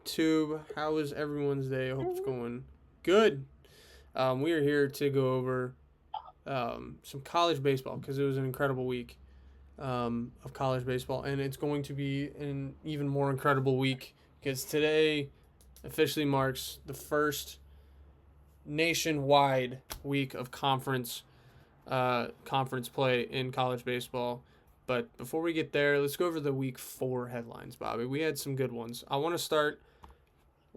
YouTube. How is everyone's day? I hope it's going good. We are here to go over some college baseball because it was an incredible week of college baseball, and it's going to be an even more incredible week because today officially marks the first nationwide week of conference play in college baseball. But before we get there, let's go over the week 4 headlines, Bobby. We had some good ones. I want to start.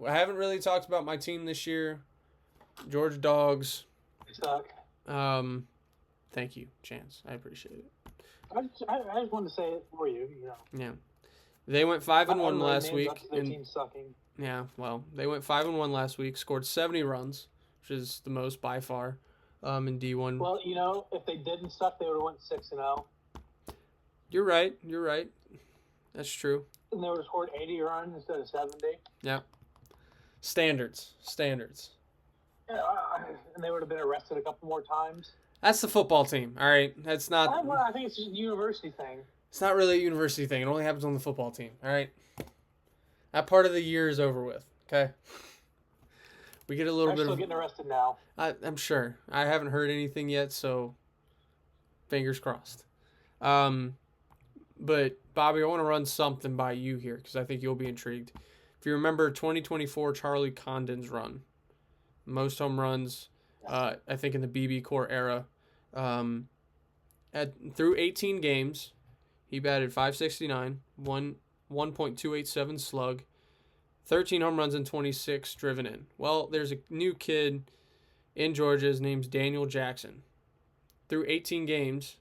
I haven't really talked about my team this year. Georgia Dogs. They suck. Thank you, Chance. I appreciate it. I just wanted to say it for you. Yeah. They went 5-1 last week. Their team's sucking. Yeah, well, they went 5-1 last week, scored 70 runs, which is the most by far in D1. Well, if they didn't suck, they would have went 6-0. You're right. That's true. And they would have scored 80 runs instead of 70. Yeah. Standards. Yeah, and they would have been arrested a couple more times. That's the football team, all right? That's not... I think it's just a university thing. It's not really a university thing. It only happens on the football team, all right? That part of the year is over with, okay? We get a little bit of... They're still getting arrested now. I'm sure. I haven't heard anything yet, so fingers crossed. But, Bobby, I want to run something by you here because I think you'll be intrigued. If you remember 2024 Charlie Condon's run, most home runs, I think in the BB Core era, through 18 games, he batted .569, 1.287 slug, 13 home runs and 26 driven in. Well, there's a new kid in Georgia. His name's Daniel Jackson. Through 18 games,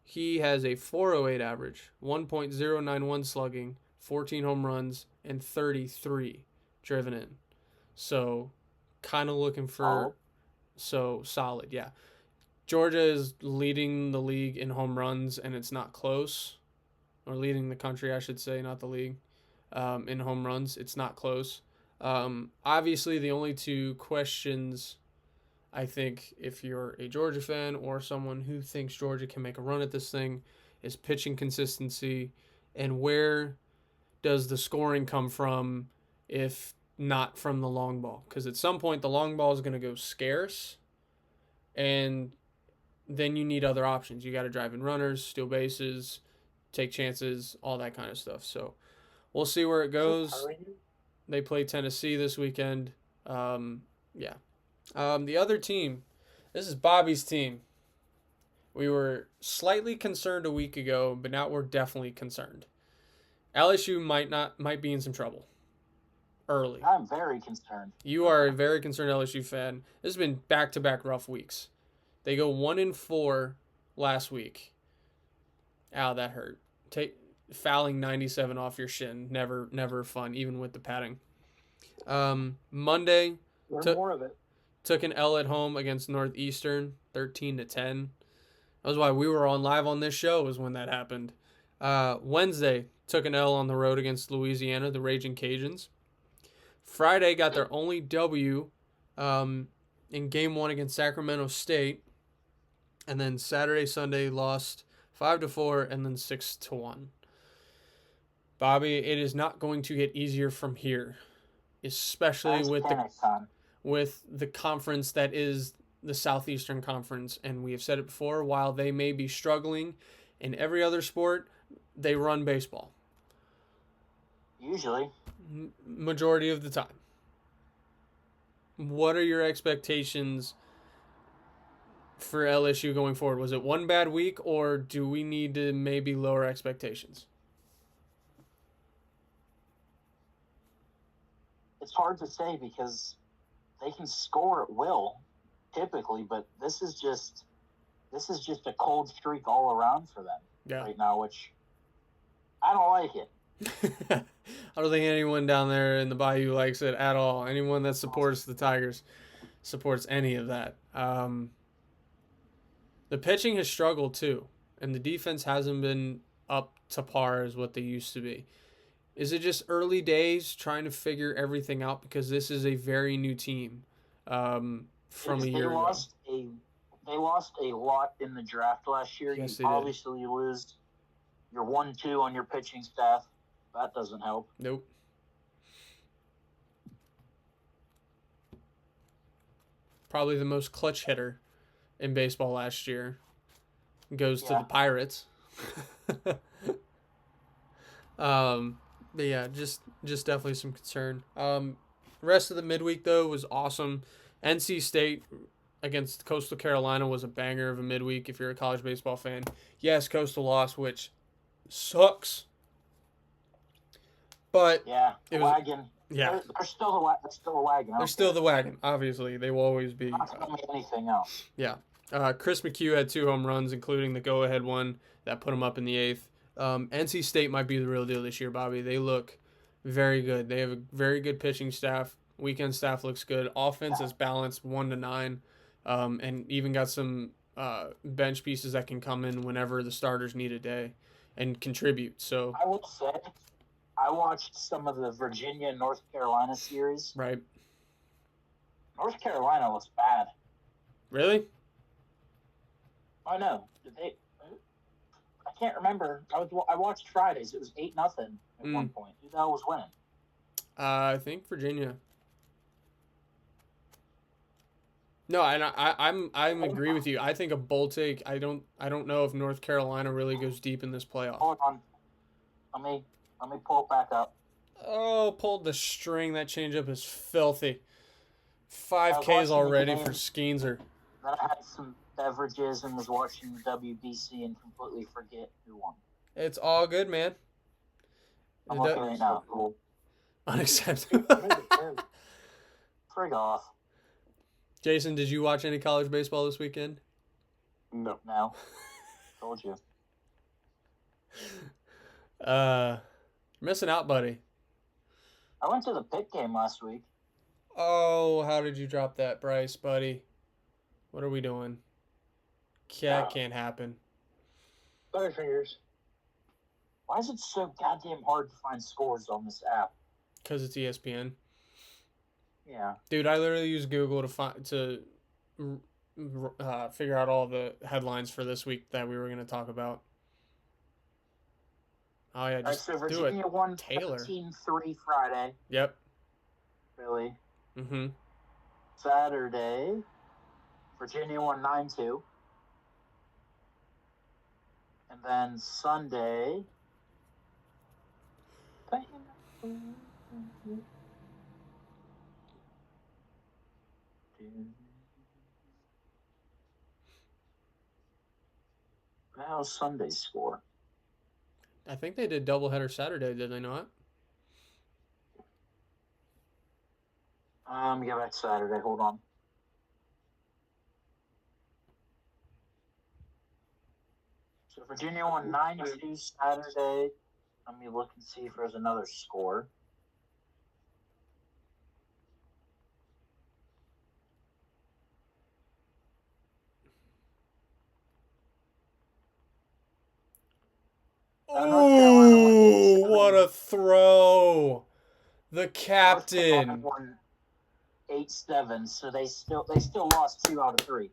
he has a .408 average, 1.091 slugging, 14 home runs, and 33 driven in. So, kind of looking for... So, solid, yeah. Georgia is leading the league in home runs, and it's not close. Or leading the country, I should say, not the league. In home runs, it's not close. Obviously, the only two questions... I think if you're a Georgia fan or someone who thinks Georgia can make a run at this thing is pitching consistency and where does the scoring come from if not from the long ball? Because at some point the long ball is going to go scarce and then you need other options. You got to drive in runners, steal bases, take chances, all that kind of stuff. So we'll see where it goes. They play Tennessee this weekend. Yeah. The other team, this is Bobby's team. We were slightly concerned a week ago, but now we're definitely concerned. LSU might be in some trouble early. I'm very concerned. You are a very concerned LSU fan. This has been back-to-back rough weeks. They go 1-4 last week. Ow, that hurt. Fouling 97 off your shin, never fun, even with the padding. Monday, Learn more of it. Took an L at home against Northeastern, 13-10. That was why we were on live on this show, was when that happened. Wednesday, took an L on the road against Louisiana, the Raging Cajuns. Friday, got their only W in Game 1 against Sacramento State. And then Saturday, Sunday, lost 5-4 and then 6-1. Bobby, it is not going to get easier from here, especially with the conference that is the Southeastern Conference. And we have said it before, while they may be struggling in every other sport, they run baseball. Usually. Majority of the time. What are your expectations for LSU going forward? Was it one bad week, or do we need to maybe lower expectations? It's hard to say because they can score at will, typically, but this is just a cold streak all around for them right now, which I don't like it. I don't think anyone down there in the Bayou likes it at all. Anyone that supports the Tigers supports any of that. The pitching has struggled too, and the defense hasn't been up to par as what they used to be. Is it just early days trying to figure everything out because this is a very new team from a year ago? They lost a lot in the draft last year. Yes, you lose your 1-2 on your pitching staff. That doesn't help. Nope. probably the most clutch hitter in baseball last year, goes to the Pirates. But yeah, just definitely some concern. Rest of the midweek though was awesome. NC State against Coastal Carolina was a banger of a midweek if you're a college baseball fan. Yes, Coastal lost, which sucks. But yeah, it was wagon. yeah. They're still the wagon. They're still the wagon. Obviously, they will always be. Not telling me anything else. Yeah. Chris McHugh had 2 home runs, including the go-ahead one that put him up in the 8th. NC State might be the real deal this year, Bobby. They look very good. They have a very good pitching staff. Weekend staff looks good. Offense is balanced 1-9, and even got some bench pieces that can come in whenever the starters need a day and contribute. So I will say, I watched some of the Virginia and North Carolina series. right. North Carolina looks bad. Really? I know. Did they? I can't remember. I watched Fridays. It was 8-0 at one point. Who the hell was winning? I think Virginia. No, and I'm agree with you. I think a bold take. I don't know if North Carolina really goes deep in this playoff. Hold on. Let me pull it back up. Oh, pulled the string. That changeup is filthy. 5 watching Ks the already game. for Skeenser. Then I had some beverages and was watching the WBC and completely forget who won. It's all good, man. I'm looking right now. Cool. Unacceptable. Frig off. Jason, did you watch any college baseball this weekend? No. No. Told you. Missing out, buddy. I went to the Pitt game last week. Oh, how did you drop that, Bryce, buddy? What are we doing? That can't happen. Butterfingers. Why is it so goddamn hard to find scores on this app? Because it's ESPN. Yeah. Dude, I literally use Google to figure out all the headlines for this week that we were going to talk about. Oh, yeah, just so do Virginia it. won Taylor. 13-3 Friday. Yep. Really? Mm-hmm. Saturday, Virginia won 9-2. And then Sunday... How's Sunday's score? I think they did doubleheader Saturday, did they not? Let me go back to Saturday. Hold on. So Virginia won 9-2 Saturday. Let me look and see if there's another score. Oh, what a throw! The captain. Won 8-7, so they still lost 2 out of 3.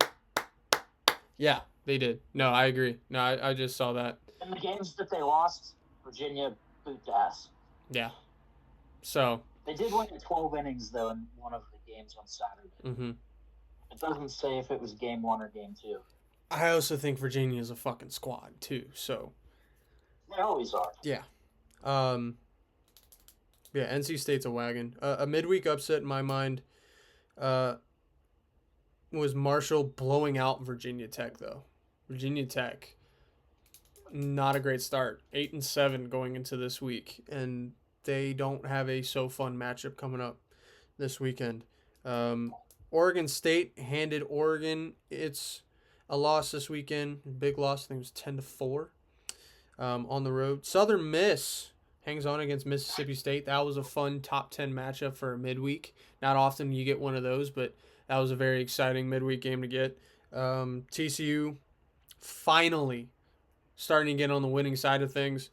Yeah, they did. No, I agree. No, I just saw that. In the games that they lost, Virginia boot ass. Yeah. So. They did win in 12 innings, though, in one of the games on Saturday. Mm-hmm. It doesn't say if it was game 1 or game 2. I also think Virginia is a fucking squad, too, so. They always are. Yeah. Yeah, NC State's a wagon. A midweek upset in my mind was Marshall blowing out Virginia Tech, though. Virginia Tech, not a great start. 8-7 going into this week, and they don't have a so fun matchup coming up this weekend. Oregon State handed Oregon its a loss this weekend. Big loss, I think it was 10-4 on the road. Southern Miss hangs on against Mississippi State. That was a fun top 10 matchup for a midweek. Not often you get one of those, but that was a very exciting midweek game to get. TCU finally starting to get on the winning side of things.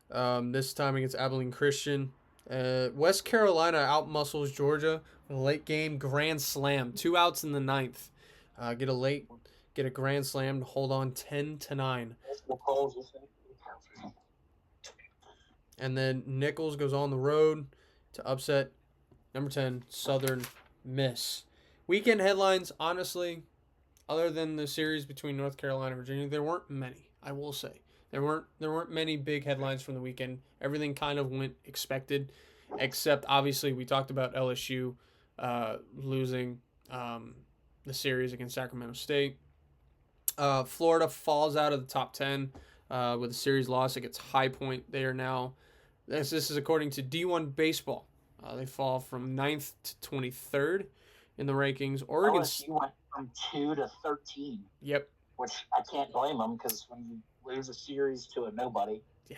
This time against Abilene Christian. West Carolina outmuscles Georgia with a late game grand slam. 2 outs in the 9th. Get a grand slam to hold on 10-9. And then Nichols goes on the road to upset number 10 Southern Miss. Weekend headlines, honestly, other than the series between North Carolina and Virginia, there weren't many. I will say there weren't many big headlines from the weekend. Everything kind of went expected, except obviously we talked about LSU losing the series against Sacramento State. Florida falls out of the top 10 with a series loss against High Point. They are now, this is according to D1 Baseball. They fall from 9th to 23rd in the rankings. Oregon LSU went from 2 to 13. Yep. Which I can't blame them because when you lose a series to a nobody. Yeah.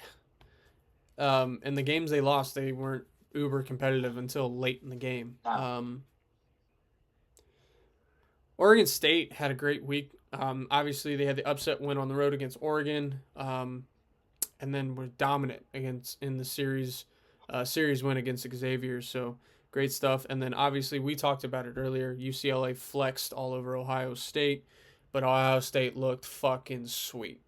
And the games they lost, they weren't uber competitive until late in the game. No. Oregon State had a great week. Obviously, they had the upset win on the road against Oregon, and then were dominant in the series win against Xavier. So great stuff. And then obviously we talked about it earlier. UCLA flexed all over Ohio State, but Ohio State looked fucking sweet.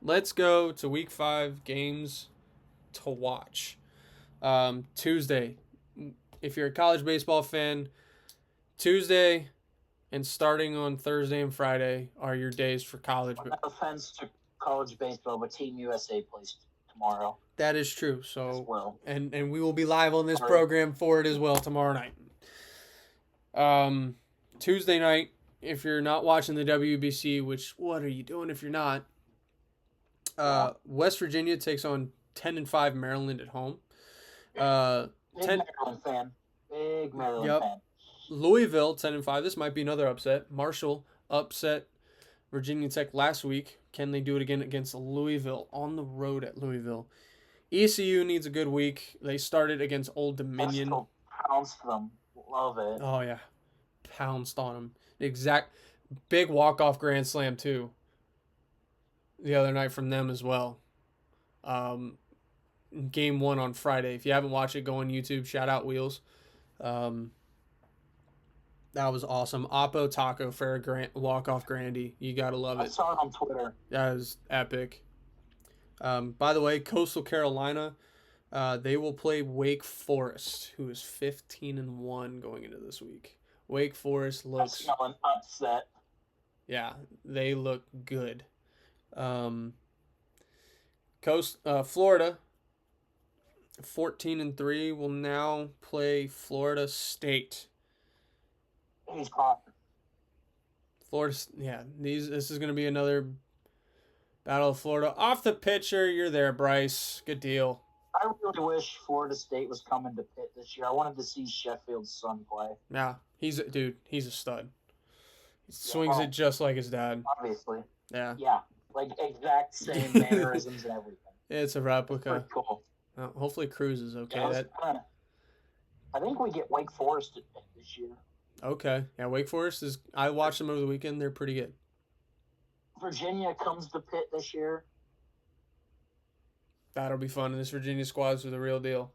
Let's go to Week 5 games to watch. Tuesday. If you're a college baseball fan, Tuesday and starting on Thursday and Friday are your days for college. No offense to college baseball, but Team USA plays tomorrow. That is true. So, as well. and we will be live on this program for it as well tomorrow night. Tuesday night, if you're not watching the WBC, which what are you doing if you're not? West Virginia takes on 10-5 Maryland at home. Maryland fan. Big Maryland fan. Louisville 10-5. This might be another upset. Marshall upset Virginia Tech last week. Can they do it again against Louisville on the road at Louisville? ECU needs a good week. They started against Old Dominion. Pounced them. Love it. Oh yeah, pounced on them. Exact big walk-off grand slam too. The other night from them as well. Game 1 on Friday. If you haven't watched it, go on YouTube. Shout out Wheels. That was awesome. Oppo Taco for a walk-off Grandy. You got to love it. I saw it on Twitter. That was epic. By the way, Coastal Carolina, they will play Wake Forest, who is 15-1 going into this week. Wake Forest looks... That's an upset. Yeah, they look good. Florida, 14-3, will now play Florida State. He's hot. Florida, yeah. This is going to be another Battle of Florida. Off the pitcher, you're there, Bryce. Good deal. I really wish Florida State was coming to Pitt this year. I wanted to see Sheffield's son play. Yeah, he's a stud. He swings it just like his dad. Obviously. Yeah. Yeah, like exact same mannerisms and everything. It's a replica. Pretty cool. Hopefully Cruz is okay. Yeah, I think we get Wake Forest at Pitt this year. Okay. Yeah, Wake Forest is... I watched them over the weekend. They're pretty good. Virginia comes to Pitt this year. That'll be fun. And this Virginia squad's the real deal.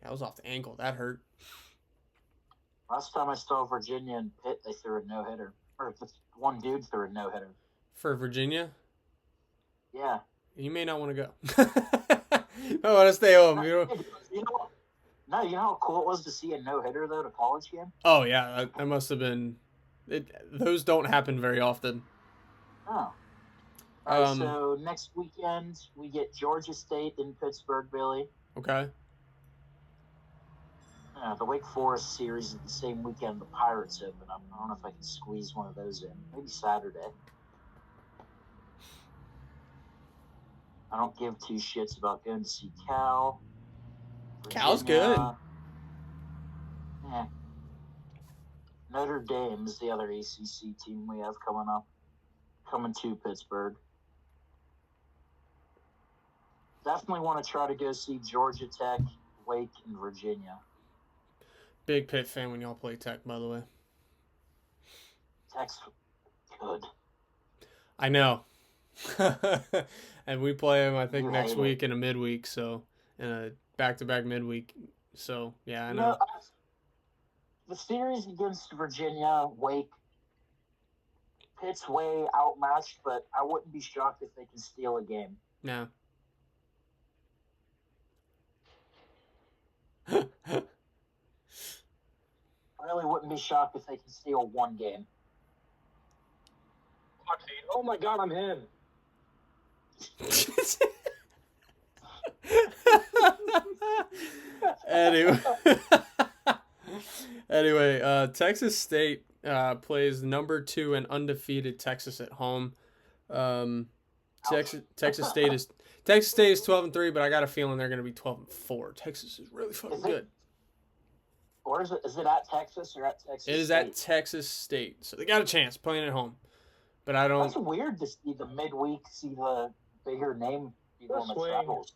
That was off the ankle. That hurt. Last time I saw Virginia and Pitt, they threw a no-hitter. Or one dude threw a no-hitter. For Virginia? Yeah. You may not want to go. I want to stay home. You know how cool it was to see a no-hitter, though, at a college game? Oh, yeah. That must have been... Those don't happen very often. Oh. All right, so next weekend, we get Georgia State in Pittsburgh, Billy. Okay. The Wake Forest series is the same weekend the Pirates open up. I don't know if I can squeeze one of those in. Maybe Saturday. I don't give two shits about going to see Cal. Cal's good. Yeah. Notre Dame is the other ACC team we have coming to Pittsburgh. Definitely want to try to go see Georgia Tech, Wake, and Virginia. Big Pitt fan when y'all play Tech, by the way. Tech's good. I know. And we play them, I think, next week in a midweek, so in a back-to-back midweek. So, yeah, I know. The series against Virginia, Wake, Pitt's way outmatched, but I wouldn't be shocked if they can steal a game. No. really wouldn't be shocked if they can steal one game. Oh my God, I'm him. anyway, Texas State plays number 2 and undefeated Texas at home. Texas State is 12-3, but I got a feeling they're going to be 12-4. Texas is really fucking good. Or is it? Is it at Texas or at Texas State? It is at Texas State, so they got a chance playing at home. But I don't. That's weird to see the midweek, see the bigger name people in the travels.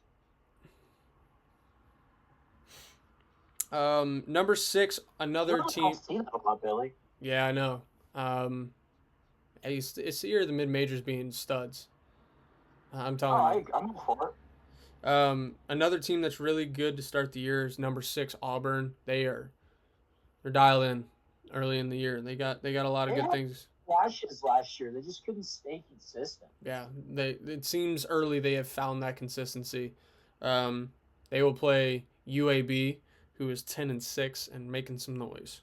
Number 6, another team. See that a lot, Billy. Yeah, I know. It's the year of the mid majors being studs. I'm telling you. I'm for it. Another team that's really good to start the year is number 6, Auburn. They're dialed in early in the year. They got a lot of good things. Flashes last year. They just couldn't stay consistent. Yeah, it seems early they have found that consistency. They will play UAB, who is 10-6 and making some noise.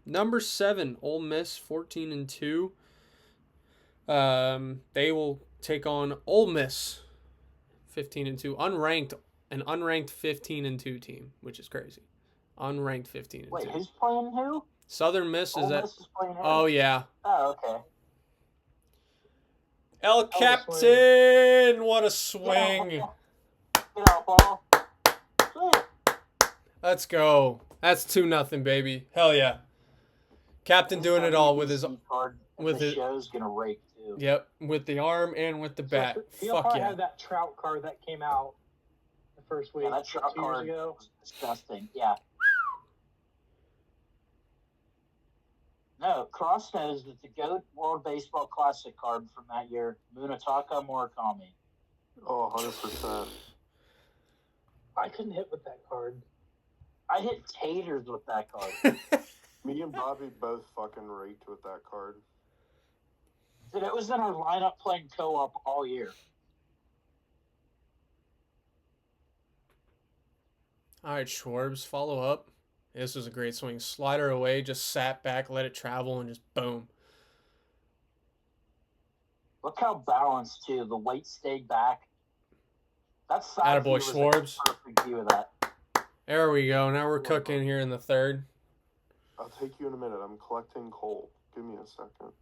Number 7, Ole Miss, 14-2. They will take on Ole Miss, 15-2, an unranked 15-2 team, which is crazy. Unranked 15-2. Wait, who's playing who? Southern Miss Ole is at. Miss is playing who? Oh yeah. Oh, okay. El Captain, what a swing! Get out, ball. Let's go. That's 2-0, baby. Hell yeah. Captain doing it all with his show's gonna rake too. Yep, with the arm and with the bat. Fuck yeah. had that Trout card that came out the first week. Yeah, that Trout card was disgusting. Yeah. No, Cross knows that the GOAT World Baseball Classic card from that year, Munetaka Murakami. Oh, 100%. I couldn't hit with that card. I hit taters with that card. Me and Bobby both fucking raked with that card. Dude, it was in our lineup playing co-op all year. All right, Schwarbs, follow up. This was a great swing. Slider away, just sat back, let it travel, and just boom. Look how balanced, too. The weight stayed back. That's side attaboy, Schwarbs. Perfect view of that. There we go. Now we're cooking here in the third. I'll take you in a minute. I'm collecting coal. Give me a second.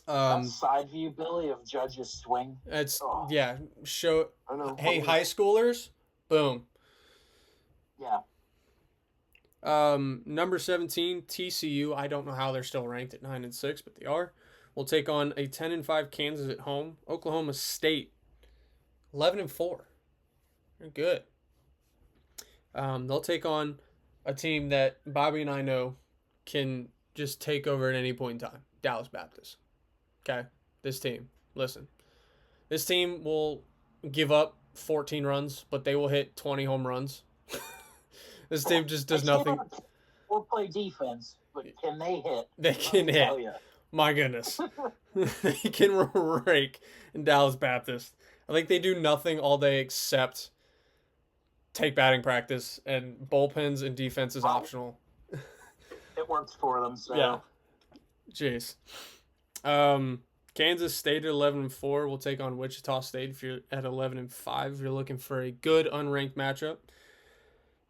That side view, Billy, of Judge's swing. It's yeah. Show. I know. Hey, high schoolers. Boom. Yeah. Number 17, TCU. I don't know how they're still ranked at 9-6, but they are. We'll take on a 10-5 Kansas at home. Oklahoma State, 11-4. They're good. They'll take on a team that Bobby and I know can just take over at any point in time. Dallas Baptist. Okay? This team. Listen. This team will give up 14 runs, but they will hit 20 home runs. This team just does nothing. We'll play defense, but can they hit? They can hit. My goodness. They can rake in Dallas Baptist. I think they do nothing all day except take batting practice, and bullpens and defense is optional. It works for them, so. Yeah. Jeez. Kansas State at 11-4 will take on Wichita State if you're at 11-5. If you're looking for a good unranked matchup.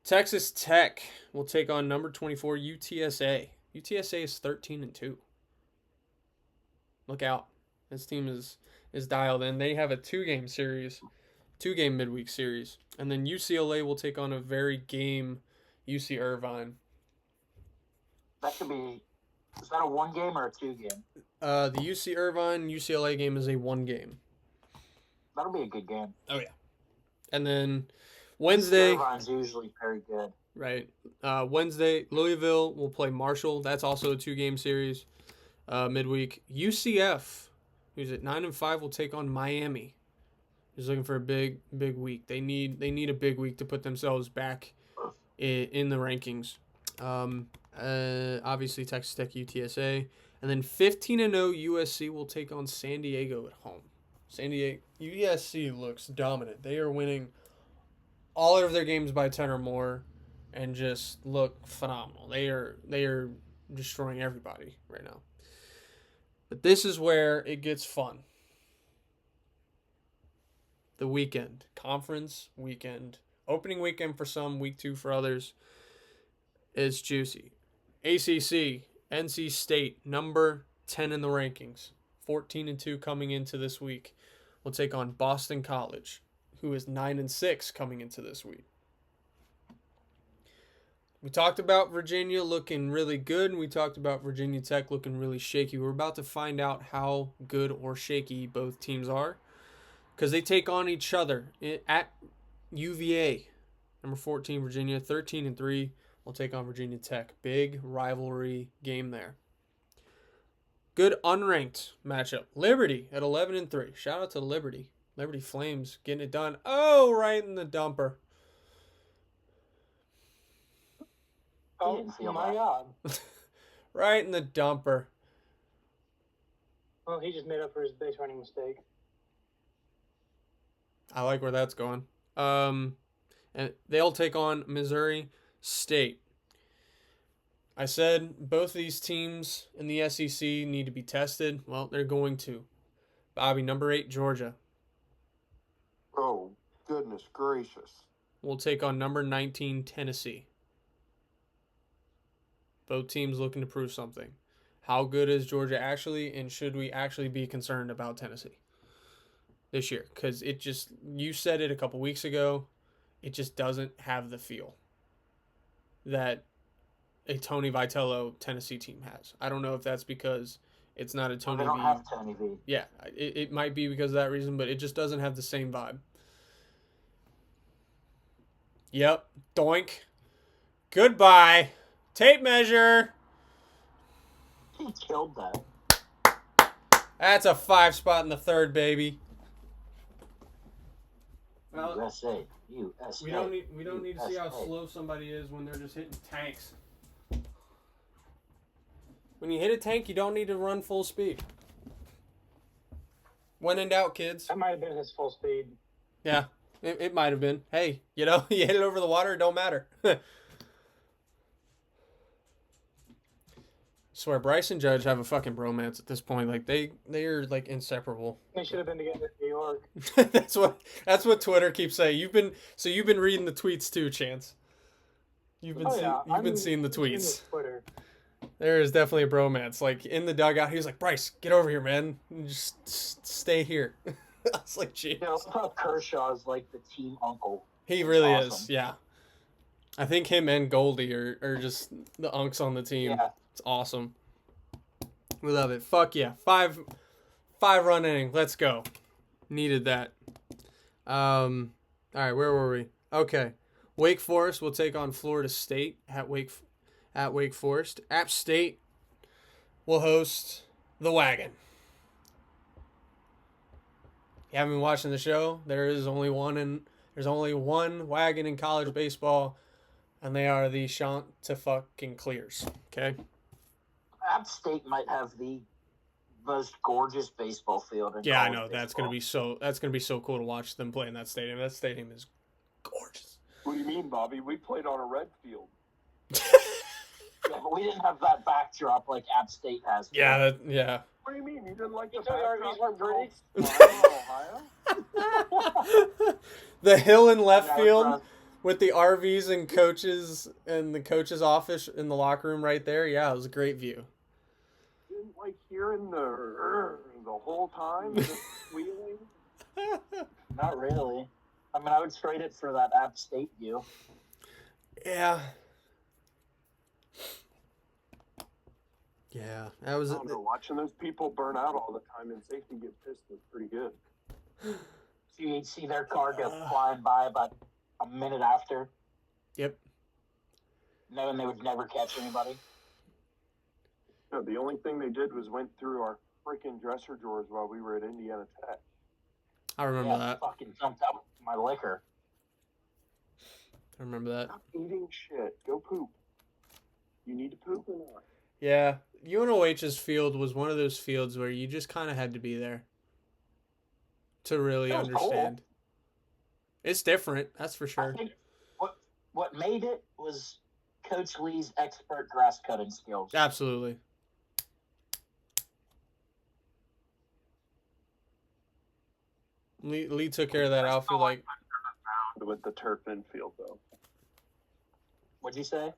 Texas Tech will take on number 24 UTSA. UTSA is 13-2. Look out. This team is dialed in. They have a two-game midweek series. And then UCLA will take on a very game UC Irvine. That could be, is that a one game or a two game? The UC Irvine UCLA game is a one game. That'll be a good game. Oh, yeah. And then Wednesday. Irvine's usually very good. Right. Wednesday, Louisville will play Marshall. That's also a two-game series midweek. UCF, who's at 9-5, will take on Miami. Who's looking for a big week. They need a big week to put themselves back in the rankings. Obviously Texas Tech, UTSA, and then 15-0 USC will take on San Diego at home. San Diego USC looks dominant. They are winning all of their games by 10 or more, and just look phenomenal. They are destroying everybody right now. But this is where it gets fun. The weekend. Conference weekend. Opening weekend for some, week 2 for others. Is juicy. ACC, NC State, number 10 in the rankings. 14-2 coming into this week. Will take on Boston College, who is 9-6 coming into this week. We talked about Virginia looking really good, and we talked about Virginia Tech looking really shaky. We're about to find out how good or shaky both teams are, because they take on each other at UVA. Number 14, Virginia, 13-3. Will take on Virginia Tech. Big rivalry game there. Good unranked matchup. Liberty at 11-3. Shout out to Liberty. Liberty Flames getting it done. Oh, right in the dumper. Oh my God! Right in the dumper. Well, he just made up for his base running mistake. I like where that's going. And they'll take on Missouri State. I said both of these teams in the SEC need to be tested. Well, they're going to. Bobby, number 8, Georgia. Oh, goodness gracious. Will take on number 19, Tennessee. Both teams looking to prove something. How good is Georgia actually, and should we actually be concerned about Tennessee this year? Because it just, you said it a couple weeks ago, it just doesn't have the feel that a Tony Vitello Tennessee team has. I don't know if that's because it's not a Tony They don't V. have Tony V. Yeah, it might be because of that reason, but it just doesn't have the same vibe. Yep, doink. Goodbye. Tape measure. He killed that. That's a 5 spot in the third, baby. Well, USA. we don't need to see how slow somebody is when they're just hitting tanks. When you hit a tank, you don't need to run full speed. When in doubt, kids. That might have been his full speed. Yeah, it might have been. Hey, you hit it over the water, it don't matter. Swear, Bryce and Judge have a fucking bromance at this point. Like they are like inseparable. They should have been together in New York. that's what Twitter keeps saying. You've been reading the tweets too, Chance. You've been seeing the tweets. Twitter. There is definitely a bromance. Like in the dugout, he was like, "Bryce, get over here, man. Just stay here." I was like, "Jeez." You know, Kershaw is like the team uncle. He really awesome. is. Yeah. I think him and Goldie are just the unks on the team. Yeah. It's awesome. We love it. Fuck yeah. 5-run inning. Let's go. Needed that. All right, where were we? Okay. Wake Forest will take on Florida State at Wake Forest. App State will host the Wagon. You haven't been watching the show? There's only one Wagon in college baseball, and they are the Chanticleers. Okay. App State might have the most gorgeous baseball field in Yeah, I college know. That's gonna be so cool to watch them play in that stadium. That stadium is gorgeous. What do you mean, Bobby? We played on a red field. Yeah, but we didn't have that backdrop like App State has. Yeah. What do you mean? You didn't like the You thought the RVs weren't pretty? Ohio? The hill in left Yeah, field with the RVs and coaches and the coach's office in the locker room right there. Yeah, it was a great view. You didn't like hearing the whole time, just squealing? Not really. I mean, I would trade it for that App State view. Yeah. Yeah, that was. I don't know, watching those people burn out all the time and safety get pissed was pretty good. So you'd see their car go flying by about a minute after, Yep. knowing they would never catch anybody. No, the only thing they did was went through our freaking dresser drawers while we were at Indiana Tech. I remember that. Fucking jumped out my liquor. I remember that. Stop eating shit. Go poop. You need to poop or not? Yeah, UNOH's field was one of those fields where you just kind of had to be there to really It was understand. cool. It's different, that's for I sure. think what made it was Coach Lee's expert grass cutting skills. Absolutely. Lee took care of that outfield like with the turf infield though. What'd you say?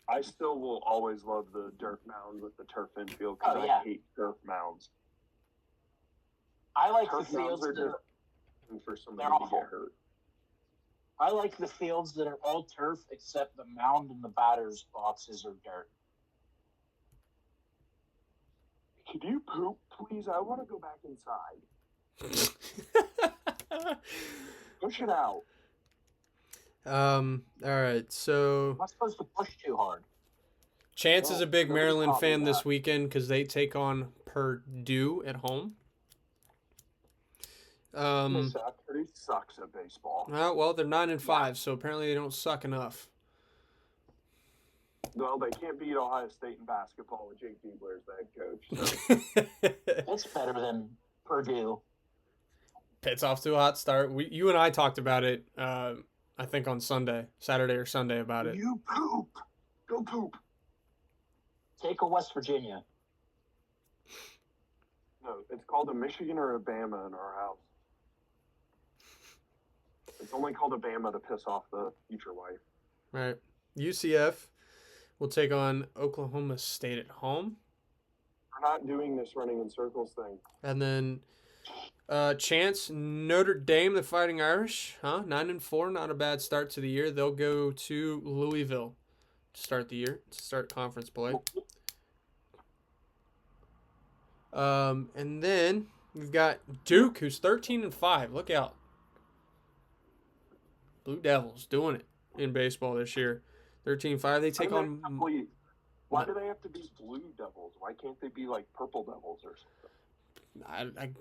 I still will always love the dirt mound with the turf infield because I hate turf mounds. I like turf the fields mounds that are for somebody to get hurt. I like the fields that are all turf except the mound and the batter's boxes are dirt. Could you poop, please? I want to go back inside. Push it out. All right, so I'm not supposed to push too hard. Chance is a big nobody Maryland taught me fan this that. weekend because they take on Purdue at home. Purdue sucks at baseball. Well, they're 9-5, so apparently they don't suck enough. Well, they can't beat Ohio State in basketball with Jake Diebler as the head coach. So. It's better than Purdue. Pitt's off to a hot start. You and I talked about it, I think on Saturday or Sunday about it. You poop. Go poop. Take a West Virginia. No, it's called a Michigan or a Bama in our house. It's only called a Bama to piss off the future wife. Right. UCF will take on Oklahoma State at home. We're not doing this running in circles thing. And then Chance, Notre Dame, the Fighting Irish, 9-4, not a bad start to the year. They'll go to Louisville to start the year, to start conference play. And then we've got Duke, who's 13-5. Look out. Blue Devils doing it in baseball this year. 13-5. They take on. Why do they have to be Blue Devils? Why can't they be like Purple Devils or something?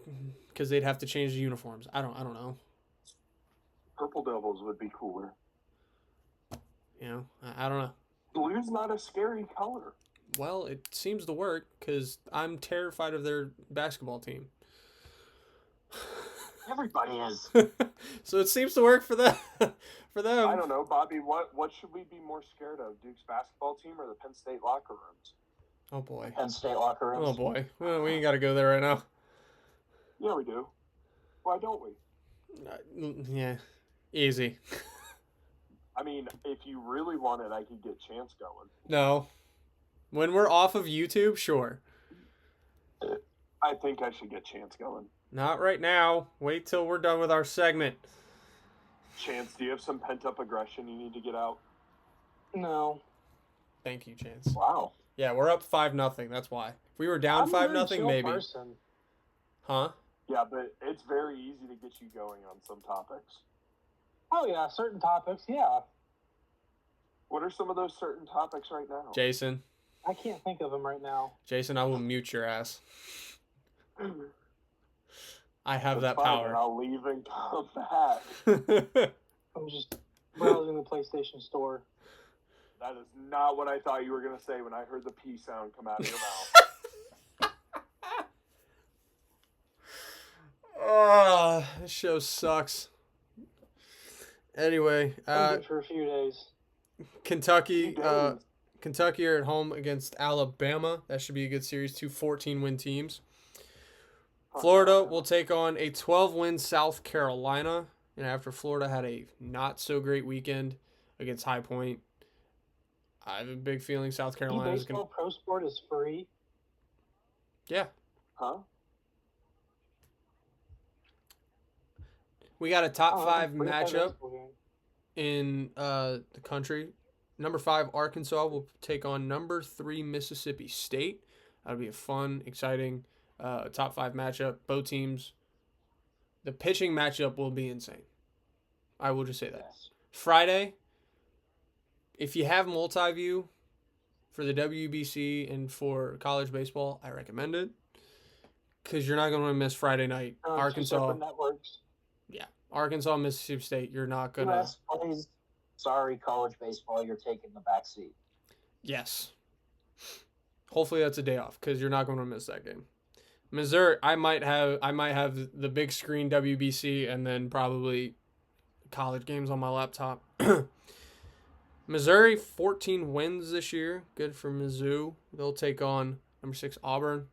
Because they'd have to change the uniforms. I don't know. Purple Devils would be cooler. You know, I don't know. Blue's not a scary color. Well, it seems to work because I'm terrified of their basketball team. Everybody is. So it seems to work for them. For them. I don't know, Bobby. What should we be more scared of, Duke's basketball team or the Penn State locker rooms? Oh boy. Penn State locker rooms. Oh boy. Well, we ain't got to go there right now. Yeah, we do. Why don't we? Yeah. Easy. I mean, if you really wanted, I could get Chance going. No. When we're off of YouTube, sure. I think I should get Chance going. Not right now. Wait till we're done with our segment. Chance, do you have some pent-up aggression you need to get out? No. Thank you, Chance. Wow. Yeah, we're up 5-0. That's why. If we were down 5-0, maybe. Person. Huh? Yeah, but it's very easy to get you going on some topics. Oh yeah, certain topics. Yeah, What are some of those certain topics right now? Jason. I can't think of them right now. Jason, I will mute your ass. I have That's that fine, power. and I'll leave and come back. I'm just browsing the PlayStation Store. That is not what I thought you were going to say when I heard the P sound come out of your mouth. Oh, this show sucks. Anyway, I'm good for a few days. Kentucky Few days. Kentucky are at home against Alabama. That should be a good series. 2 14-win teams. Florida will take on a 12-win South Carolina. And after Florida had a not-so-great weekend against High Point, I have a big feeling South Carolina is going Baseball Pro Sport is free. Yeah. Huh? We got a top Oh, 5 free matchup baseball game. in the country. Number 5, Arkansas will take on number 3, Mississippi State. That'll be a fun, exciting top 5 matchup. Both teams. The pitching matchup will be insane. I will just say that. Yes. Friday, if you have multi-view for the WBC and for college baseball, I recommend it. Because you're not going to miss Friday night. Two Arkansas. separate networks. Yeah. Arkansas, Mississippi State. You're not going to. US plays. Sorry, college baseball. You're taking the back seat. Yes. Hopefully that's a day off because you're not going to miss that game. Missouri, I might have the big screen WBC and then probably college games on my laptop. Missouri, 14 wins this year. Good for Mizzou. They'll take on number 6 Auburn.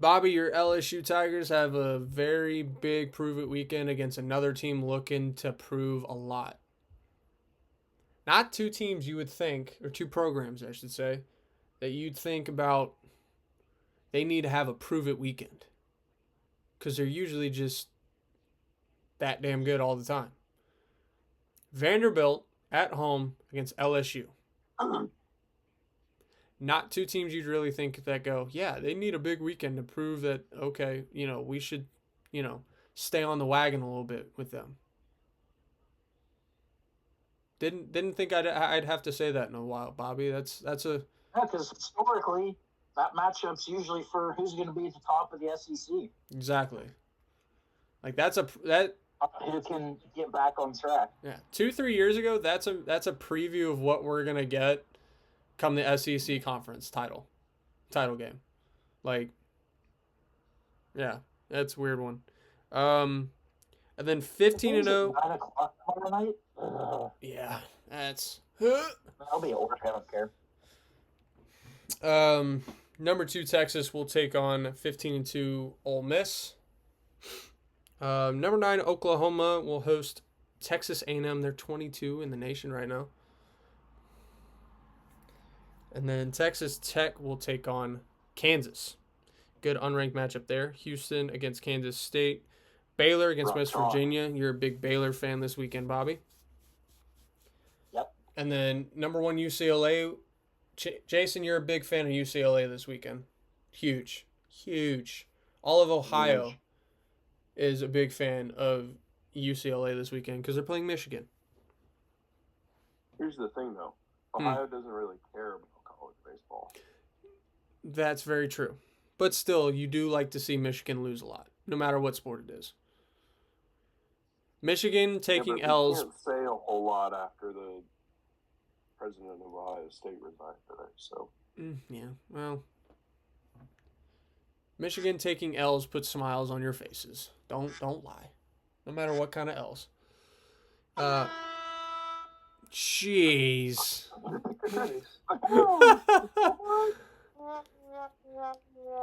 Bobby, your LSU Tigers have a very big prove-it weekend against another team looking to prove a lot. Not two teams you would think, or two programs, I should say, that you'd think about they need to have a prove-it weekend. Because they're usually just that damn good all the time. Vanderbilt at home against LSU. Not two teams you'd really think that go, yeah, they need a big weekend to prove that, okay, we should, stay on the wagon a little bit with them. Didn't think I'd have to say that in a while, Bobby. That's a because historically that matchup's usually for who's going to be at the top of the SEC. Exactly. Like that who can get back on track. Yeah, 2-3 years ago, that's a preview of what we're gonna get come the SEC conference title game. Like, yeah, that's a weird one. And then 15-0. 9 o'clock tomorrow night. Yeah, that's. I'll be at work. I don't care. Number 2 Texas will take on 15-2 Ole Miss. Number 9 Oklahoma will host Texas A&M. They're 22 in the nation right now. And then Texas Tech will take on Kansas. Good unranked matchup there. Houston against Kansas State. Baylor against West Virginia. You're a big Baylor fan this weekend, Bobby. Yep. And then number 1 UCLA. Jason, you're a big fan of UCLA this weekend. Huge. All of Ohio is a big fan of UCLA this weekend because they're playing Michigan. Here's the thing, though. Ohio doesn't really care about college baseball. That's very true. But still, you do like to see Michigan lose a lot, no matter what sport it is. Michigan taking L's. You can't say a whole lot after the president of Ohio State resigned today, so. Yeah, well. Michigan taking L's puts smiles on your faces. Don't lie. No matter what kind of L's. Jeez.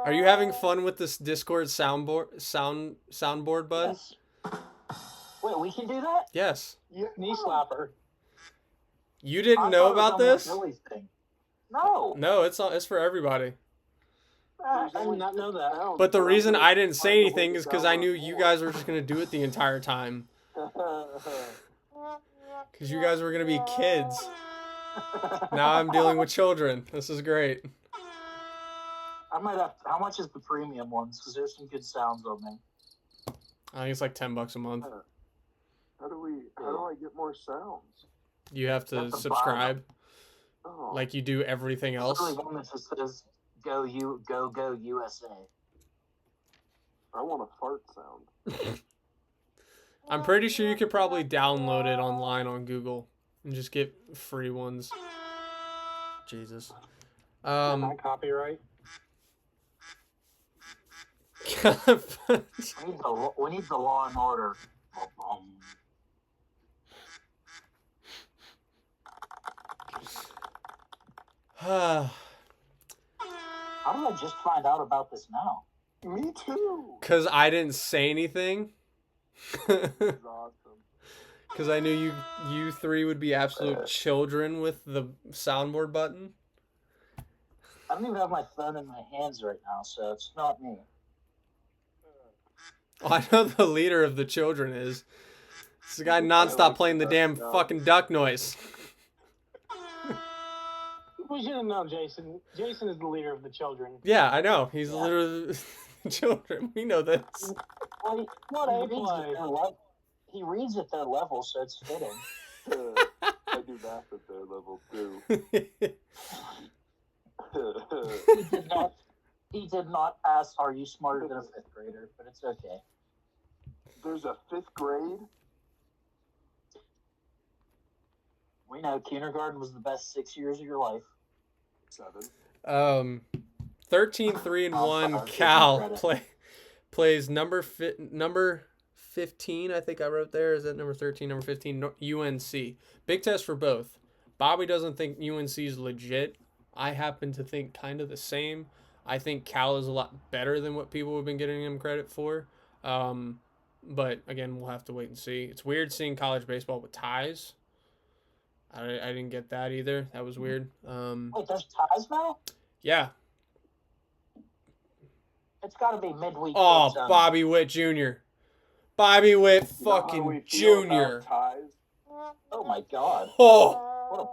Are you having fun with this Discord soundboard, bud? Yes. Wait, we can do that? Yes. Knee slapper. You didn't know about this? No. No, it's for everybody. I did not know that. But the reason I didn't say anything is because I knew you guys were just going to do it the entire time. Because you guys were going to be kids. Now I'm dealing with children. This is great. I might have. How much is the premium ones? Because there's some good sounds on there. I think it's like $10 a month. How do I get more sounds? You have to subscribe. Oh. Like you do everything else. There's one that just says go USA. I want a fart sound. I'm pretty sure you could probably download it online on Google and just get free ones. Jesus. Copyright. We need the Law and Order. How did I just find out about this now? Me too. Because I didn't say anything. That's awesome. Because I knew you three would be absolute children with the soundboard button. I don't even have my phone in my hands right now, so it's not me. Oh, I know the leader of the children is. It's the guy nonstop playing the damn fucking duck noise. We should have known Jason. Jason is the leader of the children. Yeah, I know. He's the leader of the children. We know this. Well, he reads at their level, so it's fitting. I do math at their level, too. He did not ask, are you smarter than a 5th grader? But it's okay. There's a 5th grade? We know kindergarten was the best 6 years of your life. 7. 13-3-1 Cal plays number 15, I think I wrote there. Is that number 13, number 15? UNC. Big test for both. Bobby doesn't think UNC is legit. I happen to think kind of the same. I think Cal is a lot better than what people have been getting him credit for. But, again, we'll have to wait and see. It's weird seeing college baseball with ties. I didn't get that either. That was weird. Wait, there's ties now? Yeah. It's got to be midweek. Oh, Bobby Witt Jr. Bobby Witt fucking Jr. Oh, my God. Oh. What a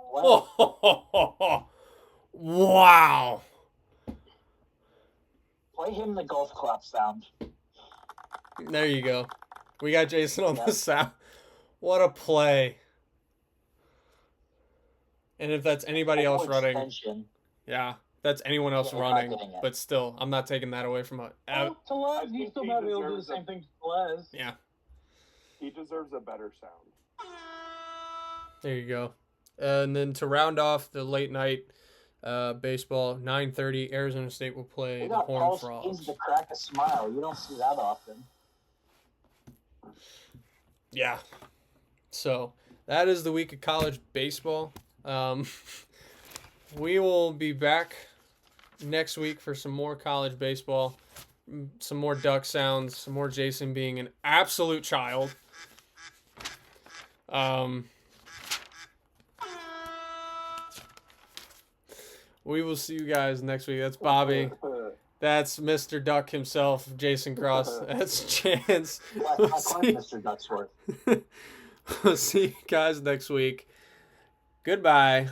play. Wow. Play him the golf clap sound. There you go. We got Jason on the sound. What a play. And if that's anybody else running, that's anyone else running. But still, I'm not taking that away from it. Tellez, you still might be able to do the same thing to Tellez. Yeah. He deserves a better sound. There you go. And then to round off the late night baseball, 9:30, Arizona State will play the Horned Frogs. He's to crack a smile. You don't see that often. Yeah. So that is the week of college baseball. We will be back next week for some more college baseball, some more duck sounds, some more Jason being an absolute child. We will see you guys next week. That's Bobby. That's Mr. Duck himself, Jason Cross. That's Chance. Mr. Ducksworth. We'll see you guys next week. Goodbye.